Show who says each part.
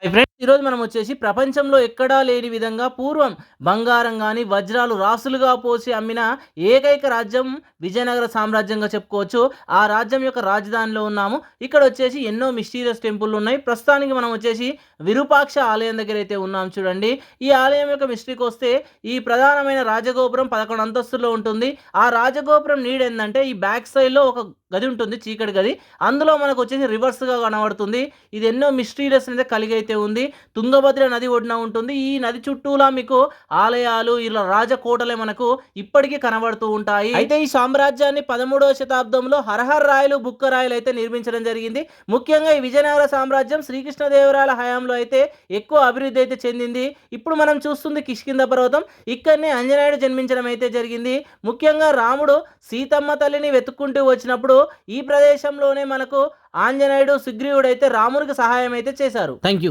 Speaker 1: Friends ఈరోజు మనం వచ్చేసి ప్రపంచంలో ఎక్కడా లేని విధంగా పూర్వం బంగారం కానీ వజ్రాలు రాసులుగా పోసి అమ్మిన ఏకైక రాజ్యం విజయనగర సామ్రాజ్యంగా చెప్పుకోవచ్చు. ఆ రాజ్యం యొక్క రాజధానిలో ఉన్నాము. ఇక్కడ వచ్చేసి ఎన్నో మిస్టీరియస్ టెంపుల్ ఉన్నాయి. ప్రస్తుతానికి మనం వచ్చేసి విరూపాక్ష ఆలయం దగ్గర అయితే ఉన్నాం చూడండి. ఈ ఆలయం యొక్క మిస్టరీకి వస్తే ఈ ప్రధానమైన రాజగోపురం 11 అంతస్తుల్లో ఉంటుంది. ఆ రాజగోపురం నీడ ఏంటంటే ఈ బ్యాక్ సైడ్లో ఒక గది ఉంటుంది, చీకటి గది. అందులో మనకు వచ్చేసి రివర్స్గా కనబడుతుంది. ఇది ఎన్నో మిస్టీరియస్ అయితే కలిగి అయితే ఉంది. తుంగభద్ర నది ఒడ్డున ఉంటుంది. ఈ నది చుట్టూలా మీకు ఆలయాలు ఇలా రాజకోటలే మనకు ఇప్పటికీ కనబడుతూ ఉంటాయి. అయితే ఈ సామ్రాజ్యాన్ని 13వ శతాబ్దంలో హరహర్ రాయలు బుక్క రాయలు అయితే నిర్మించడం జరిగింది. ముఖ్యంగా ఈ విజయనగర సామ్రాజ్యం శ్రీకృష్ణదేవరాయల హయాంలో అయితే ఎక్కువ అభివృద్ధి అయితే చెందింది. ఇప్పుడు మనం చూస్తుంది కిష్కింద పర్వతం. ఇక్కడనే ఆంజనేయుడు జన్మించడం అయితే జరిగింది. ముఖ్యంగా రాముడు సీతమ్మ తల్లిని వెతుక్కుంటూ వచ్చినప్పుడు ఈ ప్రదేశంలోనే మనకు ఆంజనేయుడు సుగ్రీవుడు అయితే రామునికి సహాయం అయితే చేశారు. Thank you.